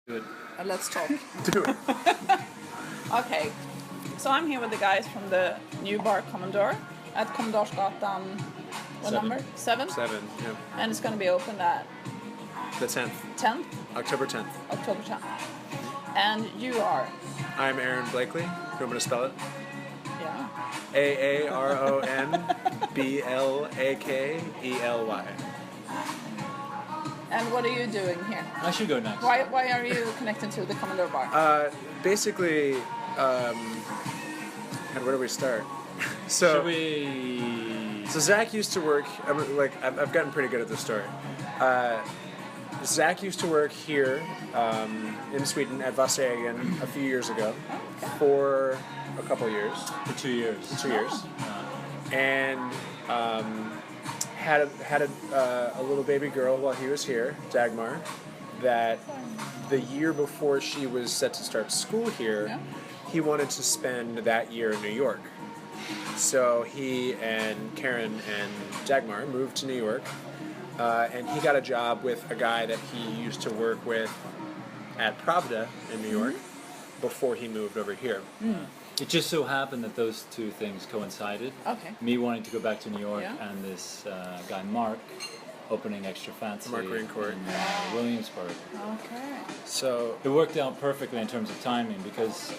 Do it. Let's talk. Do it. Okay, so I'm here with the guys from the new bar Kommendören at Kommendörsgatan. What 7. number? 7? 7, yeah. And it's going to be open at The 10th. 10th? October 10th. October 10th. And you are? I'm Aaron Blakely. You want me to spell it? Yeah. Aaronblakely. And what are you doing here? I should go next. Why are you connected to the Kommendören bar? Basically, and where do we start? Should we... So Zach used to work. I've gotten pretty good at this story. Zach used to work here in Sweden at Vassaegen a few years ago for a couple years. For 2 years. 2 years, and had a little baby girl while he was here, Dagmar. That the year before she was set to start school here, he wanted to spend that year in New York. So he and Karen and Dagmar moved to New York, and he got a job with a guy that he used to work with at Pravda in New York before he moved over here. It just so happened that those two things coincided. Okay. Me wanting to go back to New York and this guy Mark opening Extra Fancy Mark Raincourt. in Williamsburg. Okay. So It worked out perfectly in terms of timing because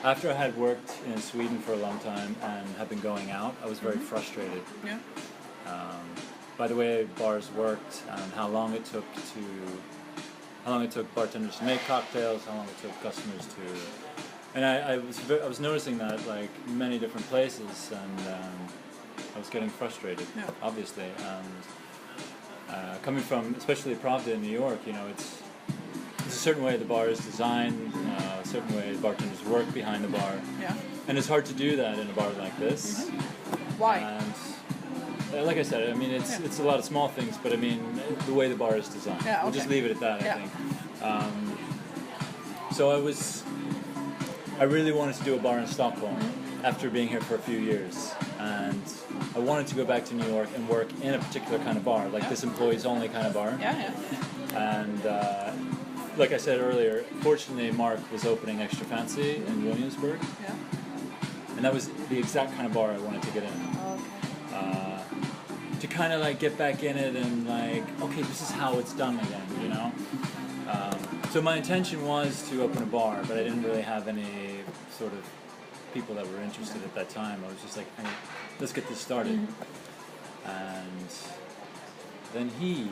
after I had worked in Sweden for a long time and had been going out, I was very frustrated Yeah. by the way bars worked and how long it took bartenders to make cocktails, how long it took customers to, and I was noticing that like many different places, and I was getting frustrated, obviously, and coming from especially Pravda in New York, you know, it's a certain way the bar is designed, a certain way bartenders work behind the bar, and it's hard to do that in a bar like this. Why? And like I said, I mean, it's a lot of small things, but I mean, the way the bar is designed. Yeah, We'll just leave it at that, I think. So I really wanted to do a bar in Stockholm after being here for a few years. And I wanted to go back to New York and work in a particular kind of bar, like this employees-only kind of bar. And like I said earlier, fortunately, Mark was opening Extra Fancy in Williamsburg. And that was the exact kind of bar I wanted to get in. To kind of like get back in it and like, okay, this is how it's done again, you know? So my intention was to open a bar, but I didn't really have any sort of people that were interested at that time. I was just like, hey, let's get this started. And then he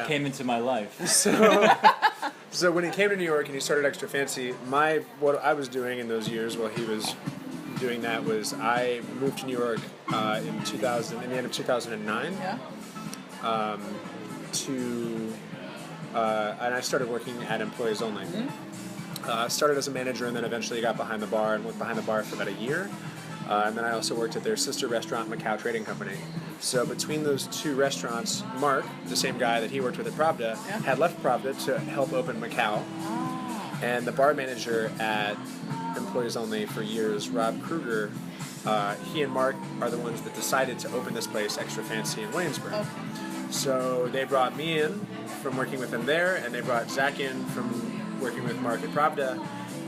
came into my life. So when he came to New York and he started Extra Fancy, what I was doing in those years while he was doing that was I moved to New York in the end of 2009. And I started working at Employees Only. Started as a manager and then eventually got behind the bar and went behind the bar for about a year. And then I also worked at their sister restaurant, Macau Trading Company. So between those two restaurants, Mark, the same guy that he worked with at Pravda, had left Pravda to help open Macau. And the bar manager at Employees Only for years, Rob Kruger, he and Mark are the ones that decided to open this place, Extra Fancy in Williamsburg. So they brought me in from working with them there, and they brought Zach in from working with Mark at Pravda.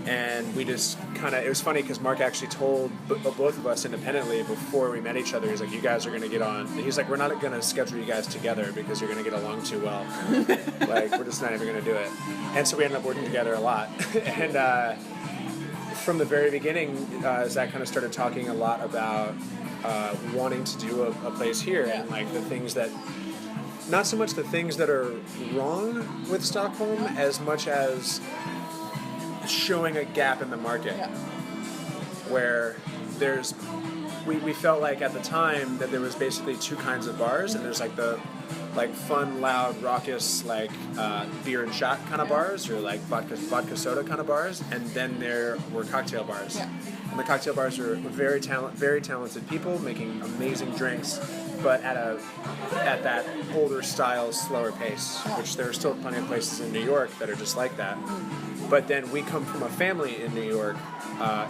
And we just it was funny because Mark actually told both of us independently before we met each other, he's like, you guys are going to get on. And he's like, we're not going to schedule you guys together because you're going to get along too well. Like, we're just not even going to do it. And so we ended up working together a lot. And from the very beginning, Zach kind of started talking a lot about wanting to do a place here and like the things that, not so much the things that are wrong with Stockholm as much as showing a gap in the market where we felt like at the time that there was basically two kinds of bars, and there's like the fun, loud, raucous, like beer and shot kind of bars, or like vodka soda kind of bars, and then there were cocktail bars. And the cocktail bars were very talented people making amazing drinks, but at that older style, slower pace, which there are still plenty of places in New York that are just like that. But then we come from a family in New York.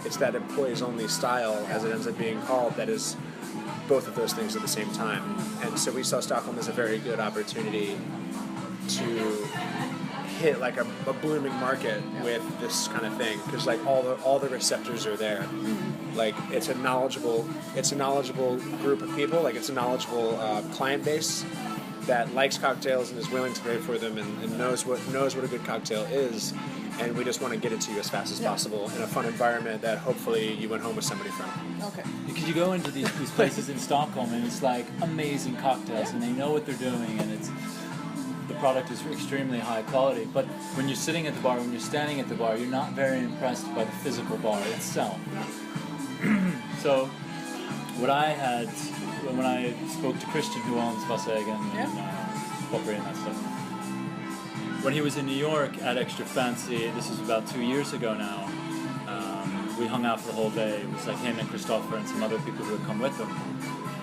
It's that employees-only style, as it ends up being called, that is both of those things at the same time. And so we saw Stockholm as a very good opportunity to hit like a blooming market with this kind of thing, because like all the receptors are there. Like it's a knowledgeable group of people. Like it's a knowledgeable client base that likes cocktails and is willing to pay for them and knows what a good cocktail is. And we just want to get it to you as fast as possible in a fun environment that hopefully you went home with somebody from. Okay. Because you go into these places in Stockholm and it's like amazing cocktails and they know what they're doing and the product is extremely high quality. But when you're sitting at the bar, when you're standing at the bar, you're not very impressed by the physical bar itself. So what I had, when I spoke to Christian, who owns Vasegen and Pottery and that stuff, when he was in New York at Extra Fancy, this was about 2 years ago now, we hung out for the whole day. It was like him and Christopher and some other people who had come with him.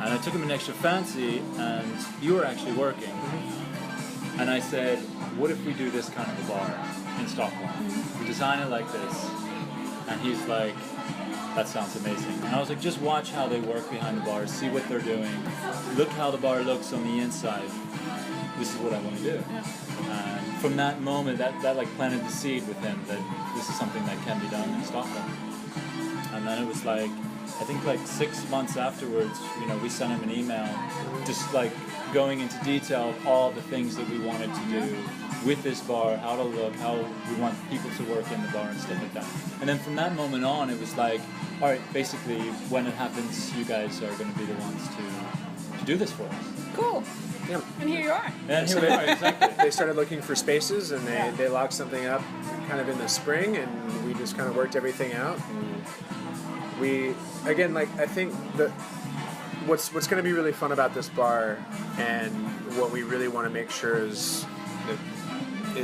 And I took him in Extra Fancy, and you were actually working. And I said, what if we do this kind of a bar in Stockholm? We design it like this. And he's like, that sounds amazing. And I was like, just watch how they work behind the bar, see what they're doing, look how the bar looks on the inside. This is what I want to do. And from that moment, that like planted the seed with him that this is something that can be done in Stockholm. And then it was like, I think like 6 months afterwards, we sent him an email, just like going into detail of all the things that we wanted to do with this bar, how to look, how we want people to work in the bar and stuff like that. And then from that moment on, it was like, all right, basically, when it happens, you guys are going to be the ones to do this for us. Cool. Yeah. And here you are. And here we are, exactly. They started looking for spaces, and they locked something up kind of in the spring, and we just kind of worked everything out. And we, again, like, I think that what's going to be really fun about this bar, and what we really want to make sure is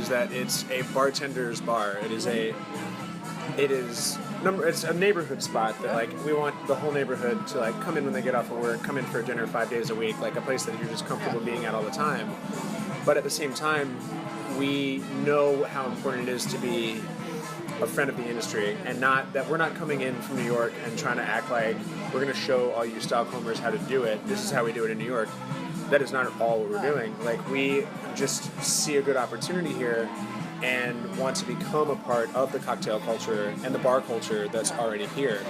that it's a bartender's bar. It's a neighborhood spot that like we want the whole neighborhood to like come in when they get off of work, come in for dinner 5 days a week, like a place that you're just comfortable being at all the time. But at the same time, we know how important it is to be a friend of the industry, and not that we're not coming in from New York and trying to act like we're going to show all you Stockholmers how to do it. This is how we do it in New York. That is not all what we're doing. Like, we just see a good opportunity here and want to become a part of the cocktail culture and the bar culture that's already here.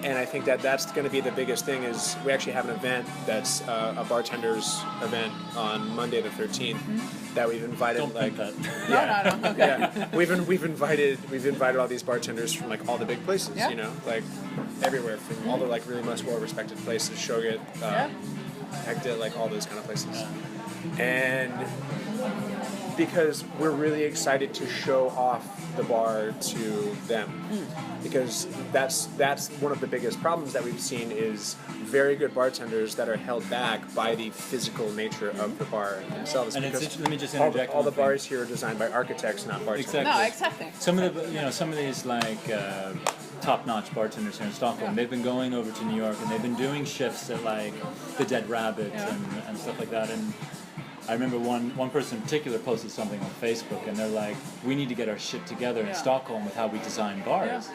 And I think that's going to be the biggest thing. Is we actually have an event that's a bartenders event on Monday the 13th that we've invited. Don't like think that. No. Okay. Yeah, we've invited all these bartenders from like all the big places, like everywhere, from all the like really most well respected places, Shogut, Hector, like all those kind of places, and because we're really excited to show off the bar to them, because that's one of the biggest problems that we've seen is very good bartenders that are held back by the physical nature of the bar themselves. And because let me just interject. all the bars here are designed by architects, not bartenders. Exactly. No, exactly. Some of these like top-notch bartenders here in Stockholm, they've been going over to New York and they've been doing shifts at like the Dead Rabbit and stuff like that. And I remember one person in particular posted something on Facebook, and they're like, "We need to get our shit together in Stockholm with how we design bars."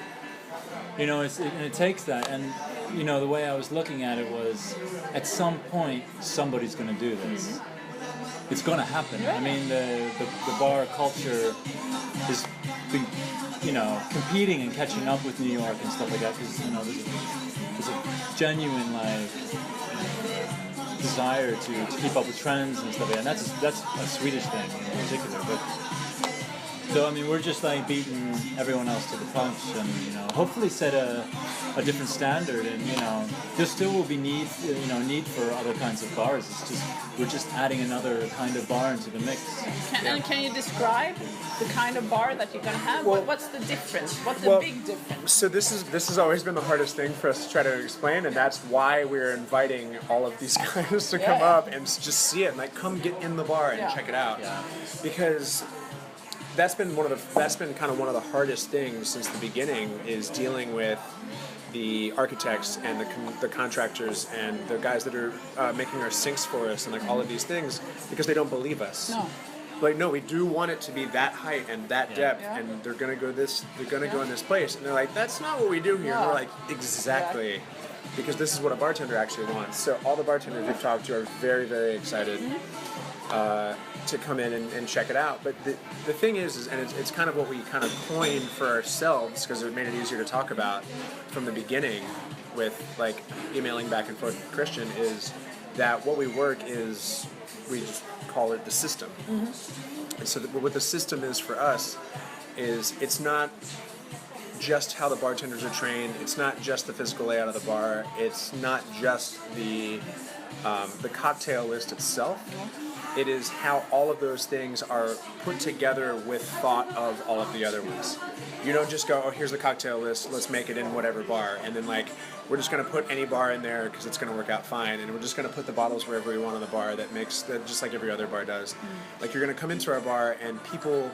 Yeah. It takes that, and the way I was looking at it was, at some point somebody's going to do this. It's going to happen. I mean, the bar culture has been, competing and catching up with New York and stuff like that, because there's a genuine desire to keep up with trends and stuff like that. And that's a Swedish thing in particular. But so we're just like beating everyone else to the punch, and hopefully set a different standard. And there still will be need for other kinds of bars. It's just we're just adding another kind of bar into the mix. Can you describe the kind of bar that you're gonna have? Well, what's the difference? What's the big difference? So this has always been the hardest thing for us to try to explain, and that's why we're inviting all of these guys to come up and just see it, and like come get in the bar and check it out, because that's been kind of one of the hardest things since the beginning, is dealing with the architects and the contractors and the guys that are making our sinks for us and like all of these things, because they don't believe us. No. Like, no, we do want it to be that height and that depth, and they're gonna go in this place, and they're like, that's not what we do here. And we're like, exactly, because this is what a bartender actually wants. So all the bartenders we've talked to are very, very excited. to come in and check it out. But the thing is and it's kind of what we kind of coined for ourselves because it made it easier to talk about from the beginning with like emailing back and forth with Christian is that what we work is we just call it the system. And so what the system is for us is it's not just how the bartenders are trained, it's not just the physical layout of the bar, it's not just the cocktail list itself. It is how all of those things are put together with thought of all of the other ones. You don't just go, oh, here's the cocktail list, let's make it in whatever bar, and then like, we're just going to put any bar in there because it's going to work out fine, and we're just going to put the bottles wherever we want on the bar that makes that just like every other bar does. Like you're going to come into our bar and people,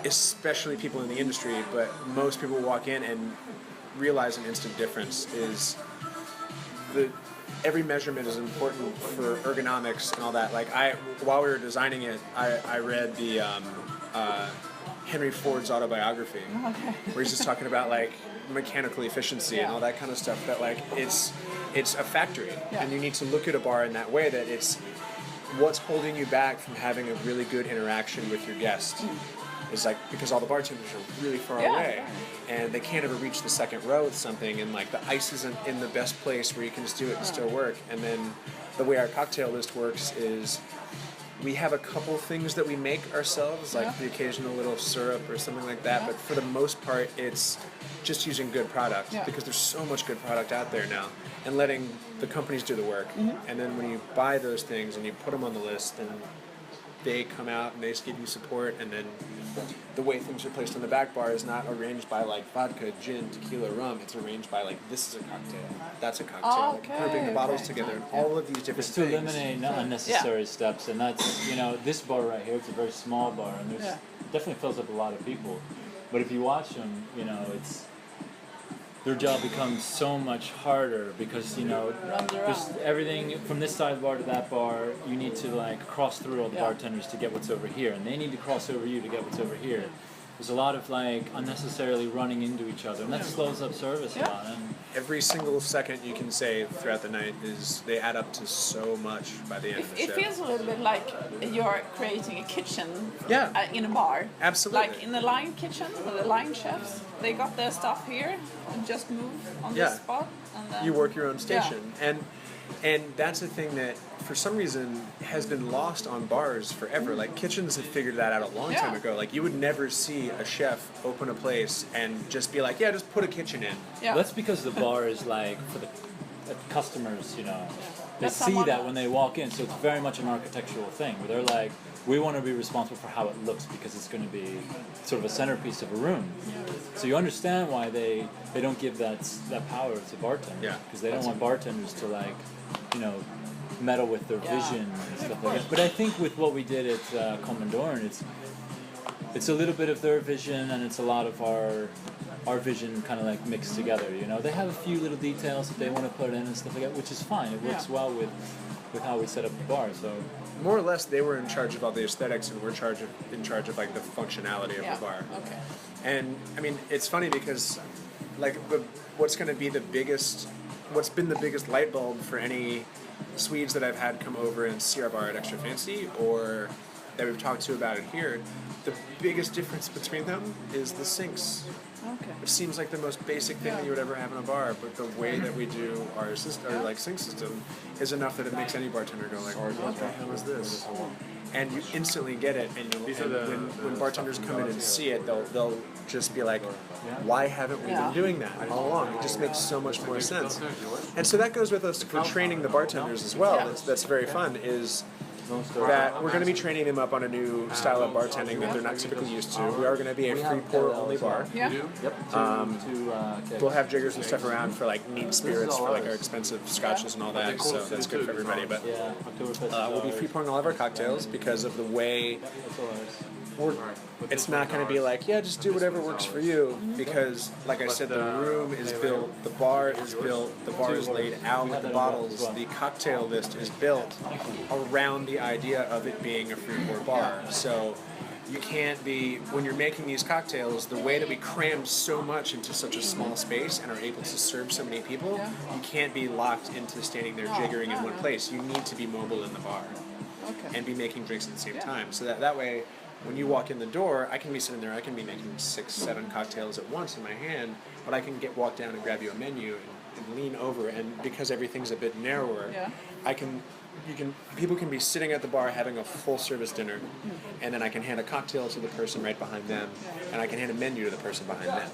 especially people in the industry, but most people walk in and realize an instant difference is every measurement is important for ergonomics and all that. Like while we were designing it, I read the Henry Ford's autobiography, where he's just talking about like mechanical efficiency and all that kind of stuff. That like it's a factory, and you need to look at a bar in that way. That it's what's holding you back from having a really good interaction with your guest. Is like because all the bartenders are really far away, and they can't ever reach the second row with something, and like the ice isn't in the best place where you can just do it and still work. And then the way our cocktail list works is we have a couple things that we make ourselves, like the occasional little syrup or something like that, but for the most part it's just using good product because there's so much good product out there now, and letting the companies do the work. And then when you buy those things and you put them on the list, then they come out and they just give you support, and then the way things are placed on the back bar is not arranged by like vodka, gin, tequila, rum. It's arranged by like this is a cocktail, that's a cocktail, grouping the bottles together, and all of these different It's things. to eliminate unnecessary steps, and that's this bar right here. It's a very small bar, and there's definitely fills up a lot of people. But if you watch them, it's their job becomes so much harder because there's everything from this side of the bar to that bar. You need to like cross through all the bartenders to get what's over here, and they need to cross over you to get what's over here. There's a lot of like unnecessarily running into each other, and that slows up service a lot. And every single second you can save throughout the night they add up to so much by the end of the show. It feels a little bit like you're creating a kitchen in a bar. Absolutely. Like in the line kitchen with the line chefs, they got their stuff here and just move on this spot. And then you work your own station. And that's a thing that for some reason has been lost on bars forever. Like kitchens have figured that out a long time ago. Like you would never see a chef open a place and just be like, just put a kitchen in. That's because the bar is like for the customers, they see that when they walk in, so it's very much an architectural thing where they're like, we want to be responsible for how it looks because it's going to be sort of a centerpiece of a room. So you understand why they don't give that power to bartenders, because they don't want bartenders to like, meddle with their vision and stuff like that. But I think with what we did at Kommendören, it's a little bit of their vision and it's a lot of our vision kind of like mixed together. They have a few little details that they want to put in and stuff like that, which is fine. It works well with how we set up the bar. So more or less, they were in charge of all the aesthetics, and we're in charge of like the functionality of the bar. Okay. And I mean, it's funny because like what's been the biggest light bulb for any Swedes that I've had come over and see our bar at Extra Fancy, or that we've talked to about it here, the biggest difference between them is the sinks. Okay. It seems like the most basic thing that you would ever have in a bar, but the way that we do our sink system is enough that it makes any bartender go like, what the hell is this? And you instantly get it, and when bartenders come in and see it, they'll just be like, why haven't we been doing that all along? It just makes so much more sense. And so that goes with us for training the bartenders as well. That's very fun, is that we're going to be training them up on a new style of bartending that they're not typically used to. We are going to be a free pour only bar. We'll have jiggers and stuff around for like neat spirits for like our expensive scotches and all that, so that's good for everybody. But we'll be free pouring all of our cocktails because of the way it's not going to be like, just do whatever works for you, because like I said, the room is built, the bar is built, the bar is laid out with the bottles, the cocktail list is built around the idea of it being a free pour bar. So you can't be, when you're making these cocktails, the way that we crammed so much into such a small space and are able to serve so many people, you can't be locked into standing there jiggering in one place. You need to be mobile in the bar. and be making drinks at the same time. So that way, when you walk in the door, I can be sitting there, I can be making 6, 7 cocktails at once in my hand, but I can walk down and grab you a menu and lean over, and because everything's a bit narrower, people can be sitting at the bar having a full service dinner, and then I can hand a cocktail to the person right behind them, and I can hand a menu to the person behind them.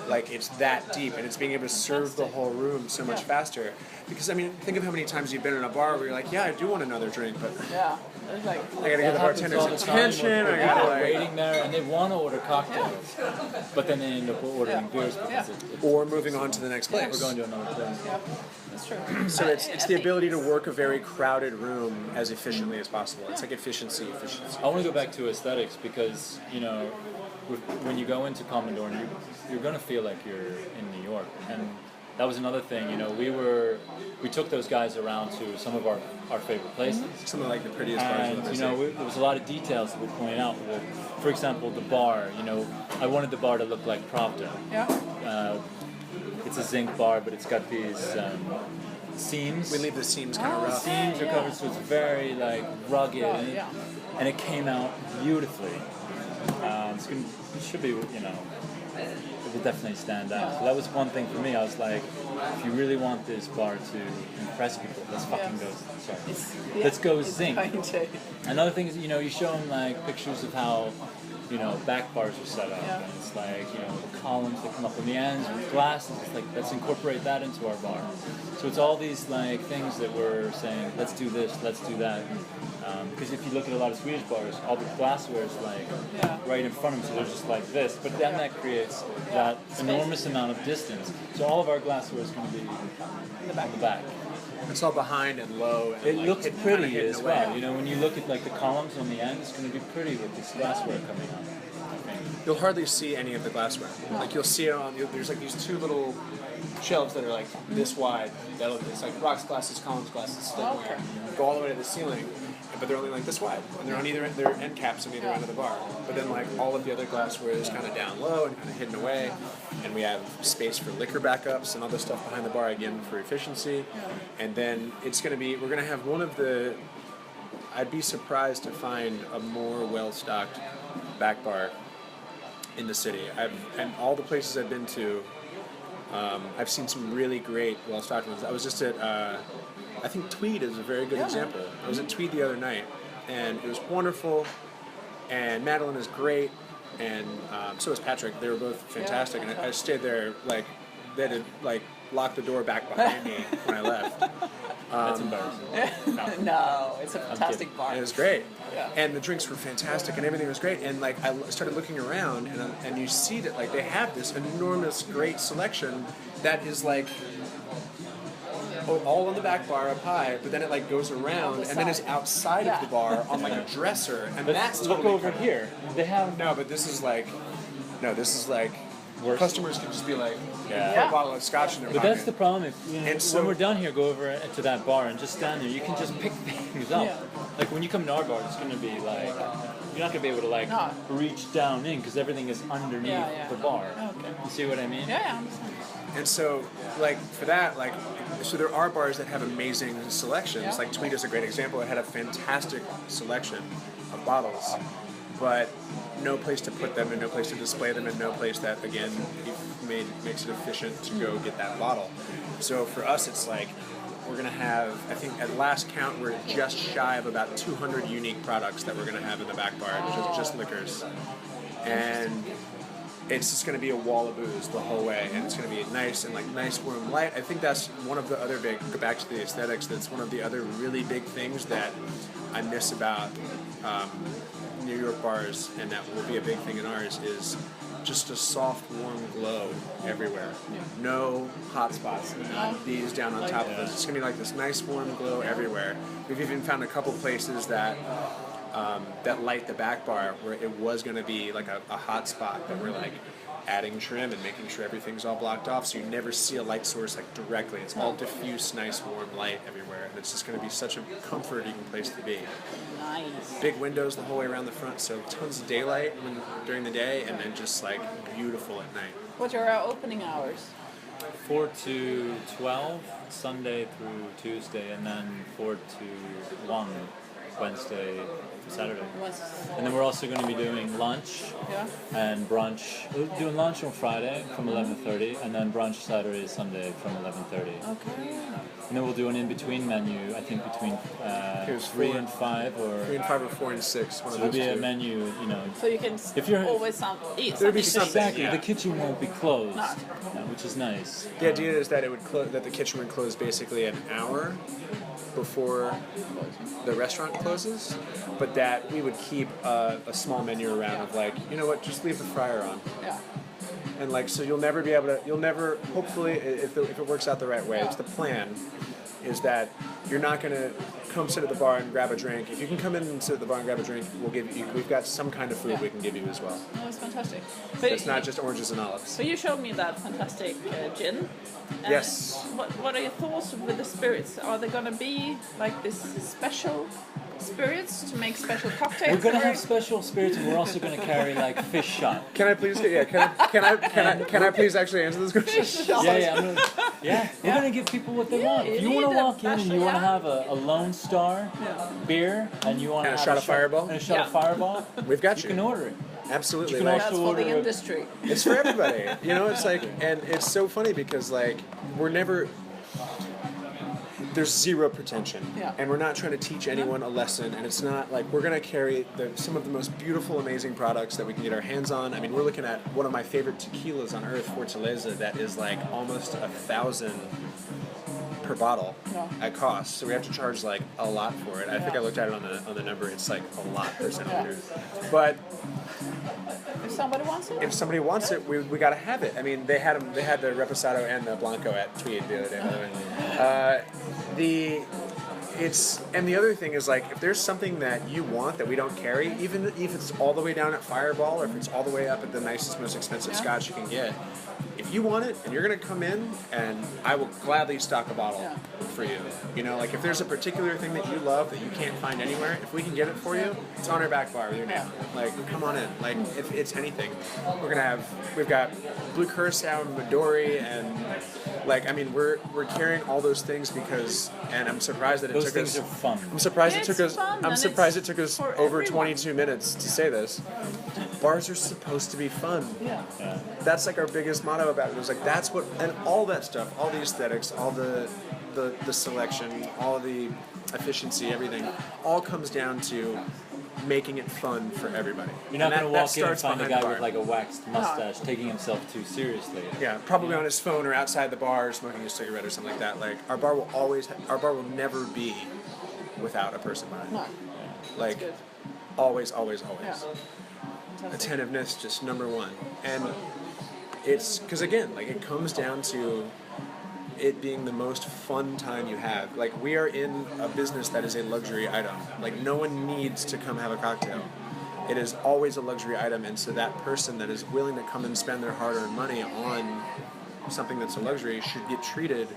Like, it's that deep, and it's being able to serve the whole room so much faster. Because, I mean, think of how many times you've been in a bar where you're like, yeah, I do want another drink, but It's like, I gotta get the bartender's attention, I gotta like... waiting there, and they want to order cocktails, but then they end up ordering beers because or moving on to the next place. we're going to another place. that's true. So it's the ability to work a very crowded room as efficiently as possible. It's like efficiency. I want to go back to aesthetics because, you know, when you go into Kommendören, you're going to feel like you're in New York. And that was another thing, you know, we took those guys around to some of our favorite places. Some of like the prettiest bars I've ever And, you know, there was a lot of details that we pointed out. Well, for example, the bar, you know, I wanted the bar to look like Pravda. It's a zinc bar, but it's got these seams. We leave the seams kind of rough. Seams are covered, so it's very like rugged, and it came out beautifully. It should be, you know, it will definitely stand out. So that was one thing for me. I was like, if you really want this bar to impress people, let's fucking go. Sorry, let's go zinc. Another thing is, you know, you show them like pictures of how, you know, back bars are set up, and it's like, you know, the columns that come up on the ends with glasses. It's like, let's incorporate that into our bar. So it's all these like things that we're saying, let's do this, let's do that. Because if you look at a lot of Swedish bars, all the glassware is like right in front of them, so they're just like this. But then that creates that enormous amount of distance. So all of our glassware is going to be on the back. It's all behind and low. And it like looks pretty as away. well. You know, when you look at like the columns on the end, it's going to be pretty with this glassware coming up. You'll hardly see any of the glassware. Like you'll see it on. There's like these 2 little shelves that are like this wide. It's like rocks glasses, columns glasses, stickware. Go all the way to the ceiling, but they're only like this wide, and they're on their end caps on either end of the bar. But then like all of the other glassware is kind of down low and kind of hidden away, and we have space for liquor backups and other stuff behind the bar again for efficiency. And then we're gonna have one of the. I'd be surprised to find a more well-stocked back bar in the city. And all the places I've been to, I've seen some really great well-stocked ones. I was just at, I think Tweed is a very good example. I was at Tweed the other night, and it was wonderful, and Madeline is great, and so is Patrick. They were both fantastic, and I stayed there, like, they had to, like, lock the door back behind me when I left. That's embarrassing. No, it's a fantastic bar. And it was great. And the drinks were fantastic, and everything was great. And like I started looking around, and you see that like they have this enormous, great selection that is like all on the back bar up high, but then it like goes around, and then it's outside of the bar on like a dresser, and that's look totally over here. They have but this is like customers can just be like, put a bottle of scotch in their But pocket. that's the problem. If when we're done here, go over to that bar and just stand there. You can just pick things up. Like when you come to our bar, it's going to be like you're not going to be able to like reach down in because everything is underneath the bar. Okay. You see what I mean? Yeah, I understand. And so, like, for that, like, so there are bars that have amazing selections. Like, Tweed is a great example. It had a fantastic selection of bottles, but no place to put them and no place to display them and no place that, again, makes it efficient to go get that bottle. So for us, it's like, we're going to have, I think at last count, we're just shy of about 200 unique products that we're going to have in the back bar, just liquors. And it's just going to be a wall of booze the whole way, and it's going to be nice and like nice warm light. I think that's one of the other big, go back to the aesthetics, that's one of the other really big things that I miss about New York bars, and that will be a big thing in ours, is just a soft, warm glow everywhere. No hot spots, not these down on top of us. It's going to be like this nice, warm glow everywhere. We've even found a couple places that light the back bar where it was going to be like a hot spot, but we're like adding trim and making sure everything's all blocked off, so you never see a light source like directly. It's all diffuse, nice, warm light everywhere, and it's just going to be such a comforting place to be. Nice. Big windows the whole way around the front, so tons of daylight during the day, and then just like beautiful at night. What are our opening hours? 4 to 12, Sunday through Tuesday, and then 4 to 1 Wednesday, Saturday. Was, And then we're also going to be doing lunch yeah. and brunch. We're doing lunch on Friday from 11:30, and then brunch Saturday, Sunday from 11:30. Okay. And then we'll do an in-between menu, I think between 3 and 5 or... 3 and 5 or 4 and 6. One So of there'll those be a two. menu, you know. So you can If you're- always eat There'll be something. something. Exactly, yeah. the kitchen won't be closed, No. which is nice. The idea is that it would that the kitchen would close basically an hour before the restaurant closes, but that we would keep a small menu around of like, you know what, just leave the fryer on. Yeah. And like, so you'll never be able to, hopefully, if it works out the right way, it's the plan, is that you're not going to come sit at the bar and grab a drink. If you can come in and sit at the bar and grab a drink, we've got some kind of food we can give you as well. That was fantastic. But It's not just oranges and olives. So you showed me that fantastic gin. Yes. What are your thoughts with the spirits? Are they going to be like this special spirits to make special cocktails? We're going to or- have special spirits, and we're also going to carry like fish shot. Can I please can I please actually answer this question? We're gonna give people what they want. If you you want need to a walk in and you special- want to have a Lone Star beer and you want to And a have shot of Fireball? and a shot of Fireball, We've got you you. can order it. Absolutely. You can like, That's also for the order a- industry. it's for everybody. You know, it's like, and it's so funny because like we're never. There's zero pretension, Yeah. and we're not trying to teach anyone a lesson. And it's not like we're going to carry some of the most beautiful, amazing products that we can get our hands on. I mean, we're looking at one of my favorite tequilas on earth, Fortaleza, that is like almost 1,000 per bottle Yeah. at cost. So we have to charge like a lot for it. I think I looked at it on the number. It's like a lot per centiliter. But If somebody wants it. if somebody wants it, we got to have it. I mean, they had the Reposado and the Blanco at Tweed the other day, by the way. And the other thing is like, if there's something that you want that we don't carry, even if it's all the way down at Fireball or if it's all the way up at the nicest, most expensive scotch you can get, if you want it and you're gonna come in, and I will gladly stock a bottle for you. You know, like if there's a particular thing that you love that you can't find anywhere, if we can get it for you, it's on our back bar with your name. Like, come on in. Like, if it's anything, we've got Blue Curacao and Midori, and like, I mean, we're carrying all those things because, and I'm surprised that it Those took things us. are fun. I'm surprised It's it took us. fun, I'm and surprised it it's took us for over everyone. 22 minutes to say this. Bars are supposed to be fun. Yeah. That's like our biggest motto about it. It was like that's what, and all that stuff, all the aesthetics, all the selection, all the efficiency, everything, all comes down to making it fun for everybody. You're not And going to that walk in and starts find a behind the guy with bar. like a waxed mustache taking himself too seriously. Yeah, probably on his phone or outside the bar smoking a cigarette or something like that. Like our bar will never be without a person behind it. No. Like good. always. Yeah. Attentiveness, just number one. And it's because again, like it comes down to it being the most fun time you have. Like we are in a business that is a luxury item. Like no one needs to come have a cocktail. It is always a luxury item, and so that person that is willing to come and spend their hard-earned money on something that's a luxury should get treated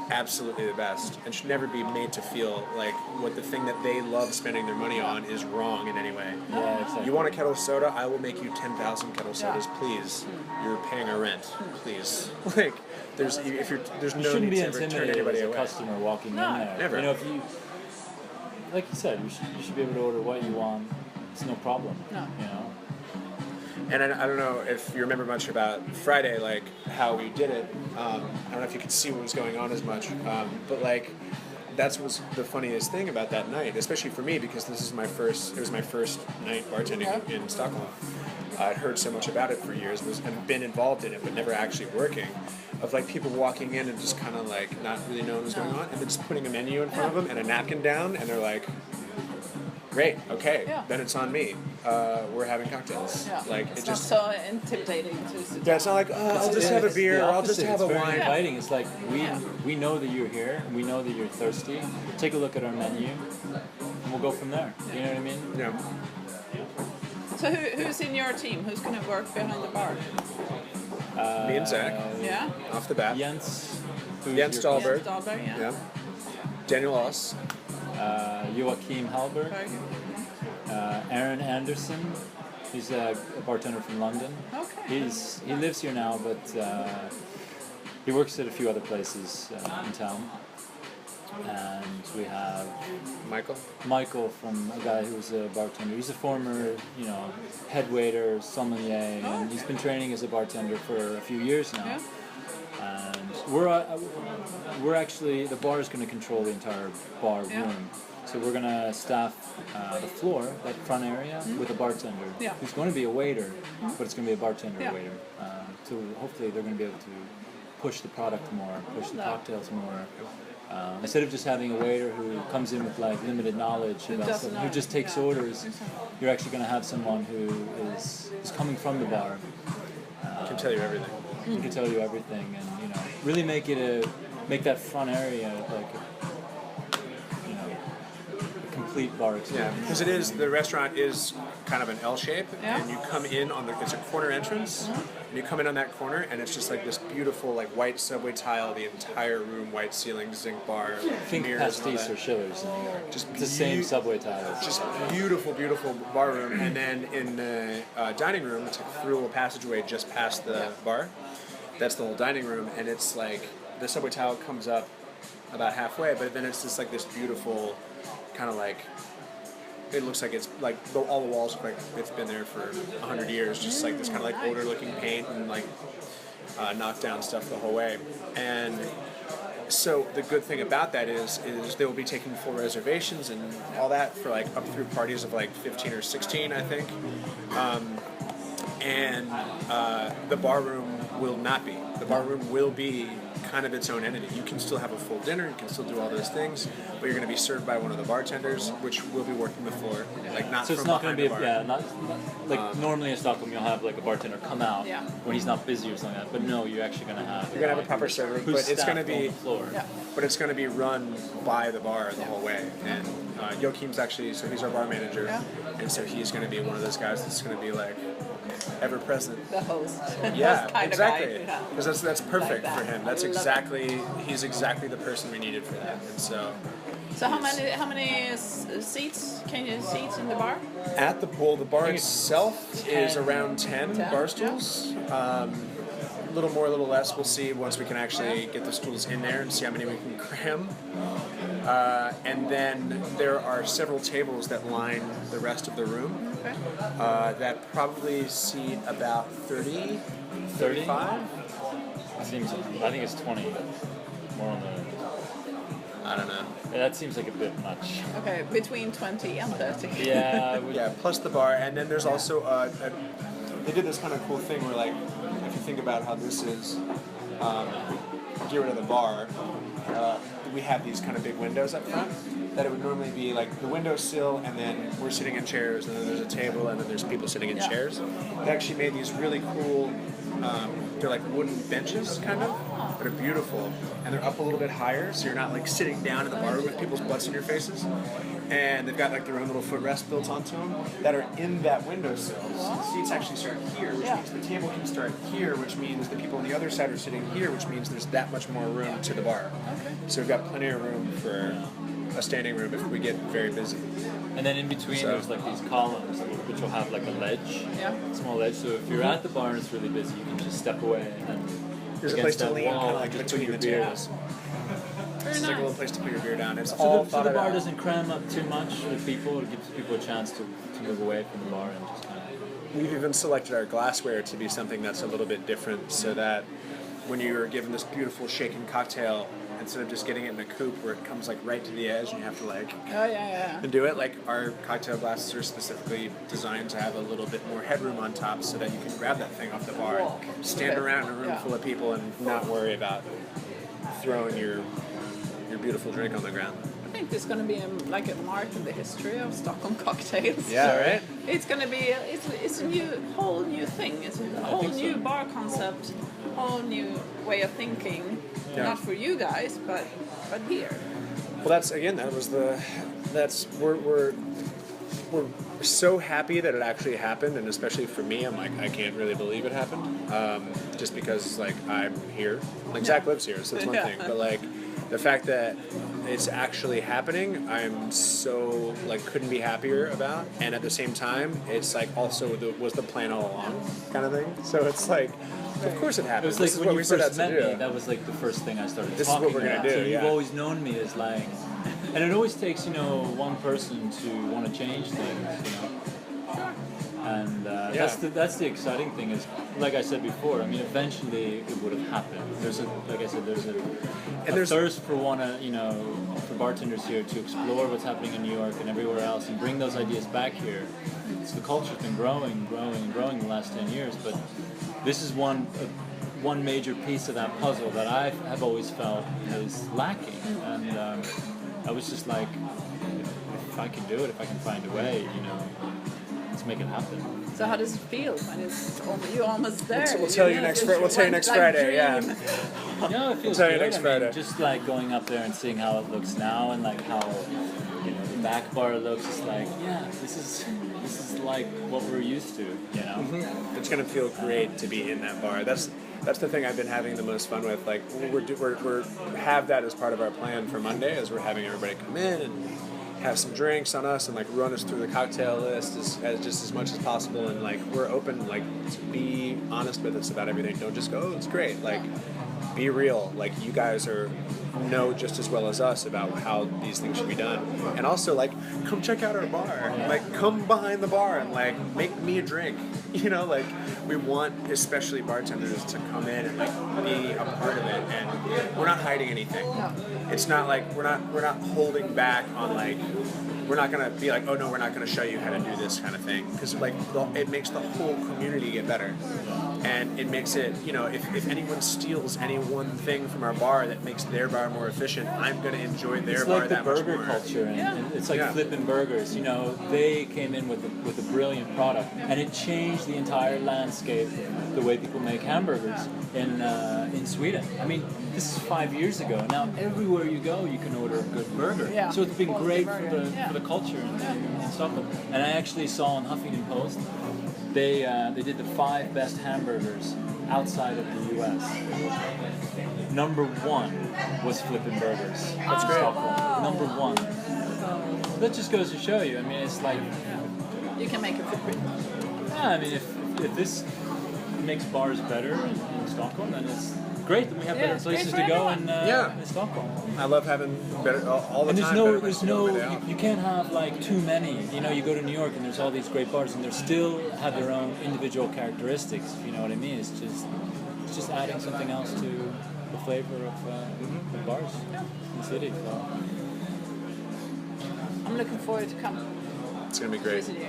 absolutely the best and should never be made to feel like what the thing that they love spending their money on is wrong in any way. Yeah, exactly. You want a kettle soda? I will make you 10,000 kettle sodas, please. You're paying our rent, please. Like, there's no You shouldn't need be to ever turn intimidated anybody as a away. customer walking No. in there. Never. You know, if you, like you said, you should be able to order what you want. It's no problem. No. You know. And I don't know if you remember much about Friday, like how we did it. I don't know if you could see what was going on as much, but like that's was the funniest thing about that night, especially for me because this is it was my first night bartending in Stockholm. I'd heard so much about it for years, and been involved in it, but never actually working. Of like people walking in and just kind of like not really knowing what's going on, and then just putting a menu in front of them and a napkin down, and they're like, "Great, okay, then it's on me. We're having cocktails." Yeah. Like It's it not just. so intimidating to sit Yeah, it's not like, I'll just have a beer, or I'll just have a It's very wine. inviting. It's like we know that you're here, and we know that you're thirsty. Take a look at our menu, and we'll go from there. You know what I mean? Yeah. So who's in your team? Who's going to work behind the bar? Me and Zach, Yeah? off the bat. Jens. who's Jens your- Dahlberg. Jens Dahlberg, yeah. Yeah. Daniel Oss. Joachim Halberg. Very good. Aaron Anderson. He's a bartender from London. Okay. He lives here now, but he works at a few other places in town. and we have Michael from a guy who's a bartender. He's a former, head waiter, sommelier, and he's been training as a bartender for a few years now. Yeah. And we're actually, the bar is going to control the entire bar room. So we're going to staff the floor, that front area, with a bartender. Yeah. Who's going to be a waiter, but it's going to be a bartender waiter. So hopefully they're going to be able to push the product more, push the cocktails more. Instead of just having a waiter who comes in with like limited knowledge about stuff, who just takes orders, you're actually going to have someone who is coming from the bar. can tell you everything. He can tell you everything, and really make that front area like a complete bar experience. Yeah, because the restaurant is kind of an L shape, and you come in it's a corner entrance, and you come in on that corner, and it's just like this beautiful like white subway tile, the entire room, white ceiling, zinc bar, Think mirrors, Pastis or Schiller's in New York. Just It's the same subway tiles. Just beautiful, beautiful bar room, and then in the dining room, it's like through a little passageway just past the bar. That's the whole dining room, and it's like the subway tile comes up about halfway, but then it's just like this beautiful kind of like, it looks like it's like all the walls look like it's been there for 100 years, just like this kind of like older looking paint and like knockdown stuff the whole way. And so the good thing about that is they will be taking full reservations and all that for like up through parties of like 15 or 16, I think. And the bar room will not be. The bar room will be kind of its own entity. You can still have a full dinner, you can still do all those things, but you're going to be served by one of the bartenders, which will be working the floor, like not. So it's from not going to be not like normally in Stockholm you'll have like a bartender come out when he's not busy or something like that. But no, you're actually going to have. You're going to have a proper server, but it's going to be. Floor. Yeah. But it's going to be run by the bar the whole way, and Joachim's actually, so he's our bar manager, and so he's going to be one of those guys that's going to be like ever present. The host. Yeah, kind exactly. Of guy. Because that's perfect Like that. for him. That's he's exactly the person we needed for that. And so how many seats in the bar? at the bar itself is around 10 bar stools. A little more, a little less. We'll see once we can actually get the stools in there and see how many we can cram. And then there are several tables that line the rest of the room. Okay. That probably seat about 30, 35. I think it's 20. More on the. I don't know. Yeah, that seems like a bit much. Okay, between 20 and 30. Yeah. Yeah, plus the bar, and then there's also they did this kind of cool thing where, like, if you think about how this is, get rid of the bar, we have these kind of big windows up front, that it would normally be like the windowsill, and then we're sitting in chairs, and then there's a table, and then there's people sitting in chairs. They actually made these really cool, they're like wooden benches, kind of, that are beautiful, and they're up a little bit higher, so you're not like sitting down in the bar with people's butts in your faces. And they've got like their own little footrest built onto them that are in that windowsill. So the seats actually start here, which means the table can start here, which means the people on the other side are sitting here, which means there's that much more room to the bar. Okay. So we've got plenty of room for a standing room if we get very busy. And then in between there's like these columns which will have like a ledge, small ledge. So if you're at the bar and it's really busy, you can just step away and then there's a place to lean, kind of like between the tables. It's like a little place to put your beer down. It's all so the bar doesn't cram up too much with people. It gives people a chance to move away from the bar and just kind of. We've even selected our glassware to be something that's a little bit different, so that when you're given this beautiful shaken cocktail, instead of just getting it in a coupe where it comes like right to the edge and you have to like and do it, like our cocktail glasses are specifically designed to have a little bit more headroom on top so that you can grab that thing off the bar and stand around in a room full of people and not worry about throwing your beautiful drink on the ground. I think there's going to be a mark in the history of Stockholm cocktails. Yeah, right? It's going to be, it's a whole new thing. It's a whole new bar concept, whole new way of thinking. Yeah. Not for you guys, but here. Well, we're so happy that it actually happened, and especially for me, I'm like, I can't really believe it happened. Just because like I'm here, like Zach lives here, so it's one thing, but like the fact that it's actually happening, I'm so like couldn't be happier about, and at the same time, it's like also was the plan all along kind of thing. So it's like Of course it It happens. was like This is when what you we set out first to met do. me, that was like the first thing I started This is talking what we're gonna about. do, So you've yeah. always known me as like, and it always takes, you know, one person to want to change things, you know. And that's the exciting thing is, like I said before, I mean, eventually it would have happened. There's a thirst for for bartenders here to explore what's happening in New York and everywhere else and bring those ideas back here. So the culture's been growing the last 10 years, but this is one major piece of that puzzle that I have always felt is lacking. And I was just like, if I can do it, if I can find a way, you know, let's make it happen. So how does it feel when you're almost there? We'll tell you next Friday. Yeah. No, it feels tell you good. next I Friday. mean, just like going up there and seeing how it looks now, and like how, you know, the back bar looks. It's like, yeah, this is like what we're used to, you know. Mm-hmm. It's gonna feel great to be in that bar. That's the thing I've been having the most fun with. Like we're have that as part of our plan for Monday, as we're having everybody come in and have some drinks on us and like run us through the cocktail list as just as much as possible, and like we're open, like, to be honest with us about everything. Don't just go, oh, it's great. Like, be real. Like, you guys know just as well as us about how these things should be done. And also, like, come check out our bar. Like, come behind the bar and like make me a drink. You know, like, we want especially bartenders to come in and like be a part of it. And we're not hiding anything. No. It's not like we're not holding back on, like, we're not gonna be like, oh no, we're not gonna show you how to do this kind of thing, because like it makes the whole community get better, and it makes it, you know, if anyone steals any one thing from our bar that makes their bar more efficient, I'm gonna enjoy their bar that much more. It's like the burger culture, and it's like flipping burgers. You know, they came in with a brilliant product, and it changed the entire landscape, the way people make hamburgers in Sweden. I mean, this is 5 years ago. Now everywhere you go, you can order a good burger. Yeah. So it's been great for Burger. the culture in Stockholm. And I actually saw on Huffington Post they did the 5 best hamburgers outside of the U.S. Number 1 was flipping burgers. That's great. Stockholm. Number 1. That just goes to show you. I mean, it's like, You can make a footprint. yeah. I mean, if this makes bars better in Stockholm, then it's great that we have better it's great places for to go everyone. in Stockholm. I love having better all the And time. there's no, you can't have like too many. You know, you go to New York and there's all these great bars, and they still have their own individual characteristics. If you know what I mean? It's just adding something else to the flavor of the bars in the city. So. I'm looking forward to come. It's gonna be great. Visit you.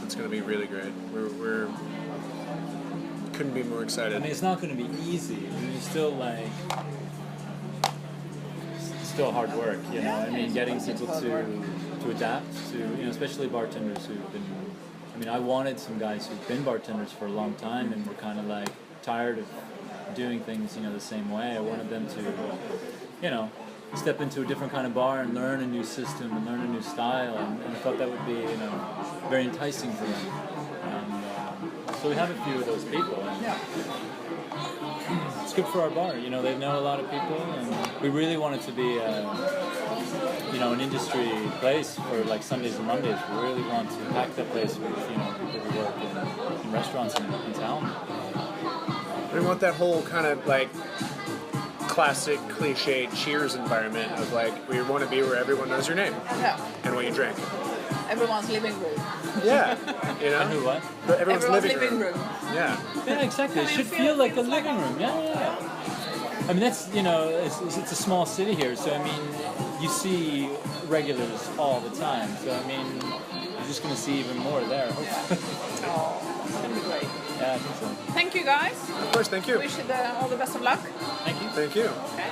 It's gonna be really great. We're couldn't be more excited. I mean, it's not going to be easy. I mean, it's still like still hard work. You know, I mean, getting people to adapt to, you know, especially bartenders who've been. I mean, I wanted some guys who've been bartenders for a long time and were kind of like tired of doing things, you know, the same way. I wanted them to, you know, step into a different kind of bar and learn a new system and learn a new style, and I thought that would be, you know, very enticing for them. So we have a few of those people, and it's good for our bar. You know, they know a lot of people, and we really want it to be, you know, an industry place for like Sundays and Mondays. We really want to pack that place with, you know, people who work in restaurants in town. We want that whole kind of like classic cliche Cheers environment of like, we want to be where everyone knows your name and what you drink. Everyone's living room. Yeah, you know. And who what? But everyone's living room. Yeah. Yeah, exactly. It should feel like a living room. Yeah. I mean, that's, you know, it's a small city here, so I mean, you see regulars all the time. So I mean, you're just going to see even more there. Oh, it's going to be great. Yeah, I think so. Thank you, guys. Of course, thank you. Wish you all the best of luck. Thank you. Thank you. Okay.